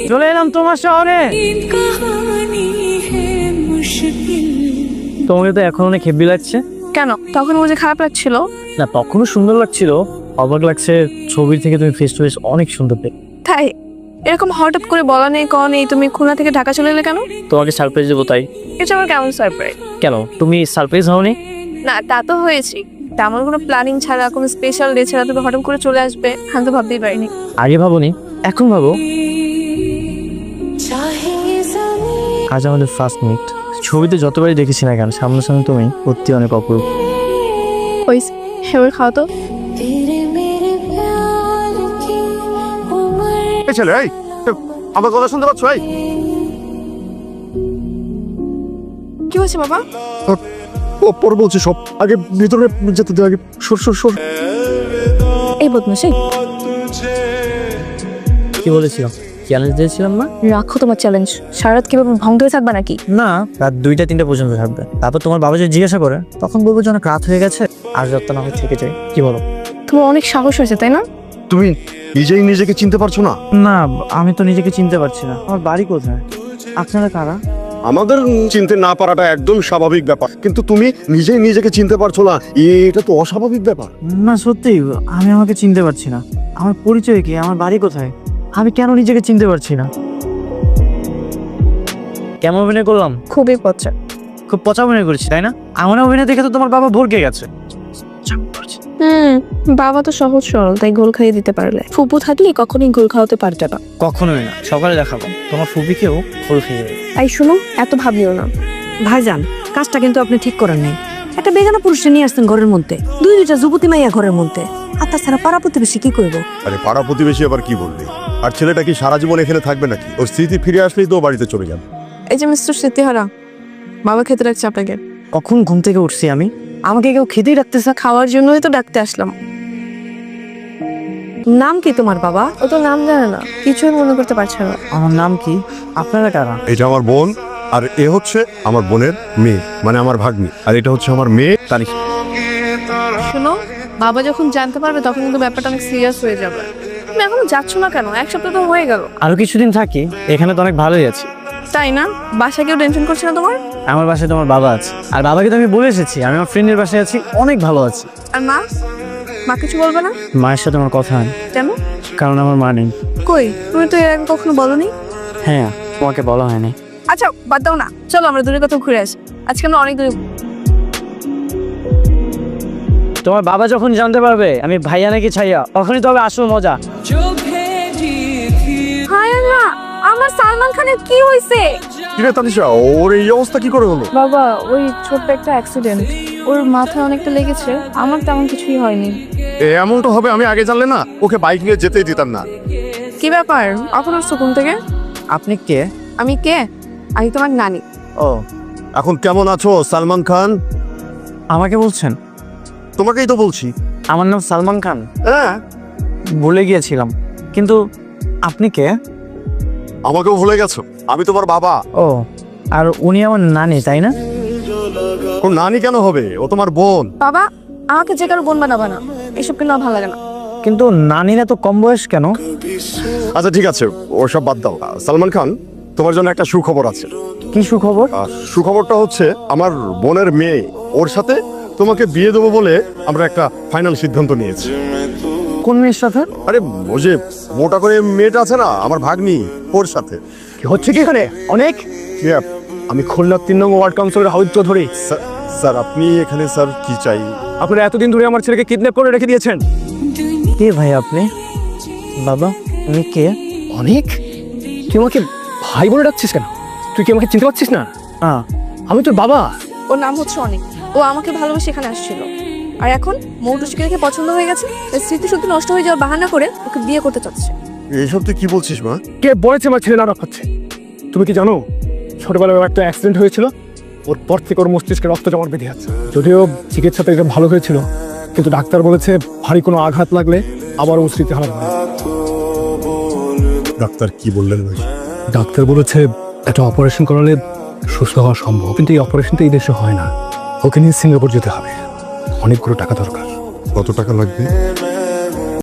চলে এলাম তোমার শহরে। তোমাকে তো এখন অনেক হেভি লাগছে। কেন, তখন বুঝে খারাপ লাগছিল? না, তখনও সুন্দর লাগছিল। অবাক লাগছে, ছবির থেকে তুমি ফেস টু ফেস অনেক সুন্দর দেখতে। তাই? এরকম হঠাৎ করে বলা নেই ক নেই, তুমি খুলনা থেকে ঢাকা চলে এলে কেন? তোমাকে সারপ্রাইজ দেবো তাই। এটা আমার কেমন সারপ্রাইজ? কেন, তুমি সারপ্রাইজ হওনি? না, তা তো হয়েছি। তেমন কোনো প্ল্যানিং ছাড়া, কোনো স্পেশাল ডে ছাড়া তুমি হঠাৎ করে চলে আসবে, আমি তো ভাবতেই পারিনি। আগে ভাবোনি, এখন ভাবো। আজ আমাদের ফার্স্ট মিট। ছবিতে যতবারই দেখেছি না কেন, সামনাসামনি তুমি সত্যি অনেক অপূর্ব। ওই এবার খাও তো। ছেলে, এই আমার কথা শুনতে পাচ্ছ? এই কি হয়েছে বাবা? পরে বলছি সব, আগে ভিতরে যেতে দে। আগে সর সর সর। এই বদমাশি, কি বলেছিলাম? চ্যালেঞ্জ দিয়েছিলাম না? রাখো তোমার চ্যালেঞ্জ। সারা রাত কিভাবে ভঙ্গ হয়ে থাকবা নাকি? না, রাত 2টা-3টা পর্যন্ত থাকবে। তারপর তোমার বাবা যদি জিজ্ঞাসা করে, তখন বলবো যে অনেক রাত হয়ে গেছে, আর যত না হয় থেকে যাই। কি বলো? তোমার অনেক সাহস হয়েছে, তাই না? তুমি নিজেই নিজেকে চিনতে পারছো না? না, আমি তো নিজেকে চিনতে পারছি না। আমার বাড়ি কোথায়? আপনারা কারা? আমাদের চিনতে না পারাটা একদম স্বাভাবিক ব্যাপার, কিন্তু তুমি নিজেই নিজেকে চিনতে পারছো না, এটা তো অস্বাভাবিক ব্যাপার। না সত্যি, আমি আমাকে চিনতে পারছি না। আমার পরিচয় কি? আমার বাড়ি কোথায়? আমি কেন নিজেকে চিনতে পারছি না? কেমন অভিনয় করলাম? খুবই পচা। খুব পচা অভিনয় করেছি, তাই না? আমার অভিনয় দেখে তো তোমার বাবা ভরকে গেছে। বাবা তো সহজ সরল, তাই গোল খাইয়ে দিতে পারলে। ফুপু থাকলে কখনোই গোল খাওয়াতে পারতে না। কখনোই না। সকালে দেখাবো তোমার ফুপিকেও ফুল খেয়ে যাবে। তাই শুনো, এত ভাবিও না। ভাইজান, কাজটা কিন্তু আপনি ঠিক করেন নাই। একটা বেগানা পুরুষে নিয়ে আসতেন ঘরের মধ্যে, দুইটা যুবতী মাইয়া ঘরের মধ্যে। আর তাছাড়া পাড়া প্রতিবেশী কি করবো? আরে পাড়া প্রতিবেশী আবার কি বলবে? আর ছেলেটা কি সারা জীবন এখানে থাকবে নাকি? ওর স্মৃতি ফিরে আসলেই তো বাড়িতে চলে যাবে। এই যে মিস্টার স্মৃতিহারা, বাবা খেতে রাখছে আপনাকে। কখন ঘুম থেকে উঠছি আমি? আমাকে কেউ খেতেই রাখতেছে। খাওয়ার জন্যই তো ডাকতে আসলাম। নাম কি তোমার বাবা? ও তো নাম জানে না, কিছুই মনে করতে পারছে না। আমার নাম কি? আপনারা কারা? এটা আমার বোন, আর এ হচ্ছে আমার বোনের মেয়ে, মানে আমার ভাগ্নি। আর এটা হচ্ছে আমার মেয়ে তারিখ। শুনো, বাবা যখন জানতে পারবে তখন কিন্তু ব্যাপারটা অনেক সিরিয়াস হয়ে যাবে। তুমি এখনো যাচ্ছ না কেন? এক সপ্তাহ তো হয়ে গেল। আরো কিছুদিন থাকি, এখানে তো অনেক ভালোই আছি। তাই না? বাসায় কেউ টেনশন করছে না তোমার? আমার বাসায় তোমার বাবা আছে, আর বাবাকে তো আমি বলে এসেছি আমি আমার ফ্রেন্ডের বাসায় আছি, অনেক ভালো আছি। আর মা? মা কিছু বলবে না? মায়ের সাথে আমার কথা হয়, কেন? কারণ আমার মা নেই। কই, তুমি তো এর আগে কখনো বলনি। হ্যাঁ, তোমাকে বলা হয়নি। আচ্ছা বাদ দাও না, চলো আমরা দূরে কোথাও ঘুরে আসি। আজকে আমরা অনেক দূরে। তোমার বাবা যখন জানতে পারবে আমি ভাইয়া নাকি ছাইয়া, তখনই তো হবে আসল মজা। হায় আল্লাহ, আমার সালমান খানের কি হয়েছে? কিরে তানিশা, ওর এই অবস্থা কি করে হলো? বাবা, ওই ছোট্ট একটা অ্যাক্সিডেন্ট, ওর মাথায় অনেকটা লেগেছে। আমার তেমন কিছুই হয়নি। এমনটা হবে আমি আগে জানলে না ওকে বাইক নিয়ে যেতেই দিতাম না। কি ব্যাপার, কখন আসছো ঘুম থেকে? আপনি কে? আমি কে? আমি তোমার নানি। ও, এখন কেমন আছো সালমান খান? আমাকে বলছেন? তোমাকেই তো বলছি। আমার নাম সালমান খান। হ্যাঁ, ভুলে গিয়েছিলাম, কিন্তু আপনি কে? আমাকেও ভুলে গেছো? আমি তোমার বাবা। ও, আর উনি আমার নানি, তাই না? ওর নানি কেন হবে? ও তোমার বোন। বাবা, আমাকে যে কারো বোন বানাবা না, এসব কিন্তু আমার ভালো লাগে না। কিন্তু নানিরা তো কম বয়স কেন? আচ্ছা ঠিক আছে, ওসব বাদ দাও। সালমান খান, তোমার জন্য একটা সুখবর আছে। কি সুখবর? সুখবরটা হচ্ছে আমার বোনের মেয়ে, ওর সাথে তোমাকে বিয়ে দেবো বলে আমরা একটা ফাইনাল সিদ্ধান্ত নিয়েছি। কোন মেয়ের সাথে? আরে ও যে মোটা করে মেয়েটা আছে না, আমার ভাগ্নি, ওর সাথে। কি হচ্ছে কি এখানে? অনেক আমি খুলনা 3 নং ওয়ার্ড কাউন্সিলর হাউদ চৌধুরী। স্যার আপনি এখানে স্যার কি চাই? আপনারা এতদিন ধরে আমার ছেলেকে কিডন্যাপ করে রেখে দিয়েছেন। কে ভাই আপনি? বাবা, আমি কে? অনেক, তুই আমাকে ভাই বলে ডাকছিস কেন? তুই কি আমাকে চিনতে পারছিস না? আমি তোর বাবা। ওর নাম হচ্ছে অনেক। ও আমাকে ভালোবেসে এখানে আসছিল, আর এখন মৌটুসিকে দেখে পছন্দ হয়ে গেছে। স্মৃতিশক্তি নষ্ট হয়ে যাওয়ার বাহানা করে ওকে বিয়ে করতে চাচ্ছে। এইসব তুই কি বলছিস মা? কে বলেছে আমার ছেলে নাটক খাচ্ছে? তুমি কি জানো ছোটবেলায় ওর একটা অ্যাক্সিডেন্ট হয়েছিল, ওর পর থেকে ওর মস্তিষ্কে রক্ত জমাট বেঁধে আছে। যদিও চিকিৎসাতে এটা ভালো হয়েছিল, কিন্তু ডাক্তার বলেছে ভারী কোনো আঘাত লাগলে আবার ও স্মৃতি হারাবে। ডাক্তার কি বললেন ভাই? ডাক্তার বলেছে একটা অপারেশন করালে সুস্থ হওয়া সম্ভব, কিন্তু এই অপারেশনটা এই দেশে হয় না। ওকে নিয়ে সিঙ্গাপুর যেতে হবে, অনেকগুলো টাকা দরকার। কত টাকা লাগবে?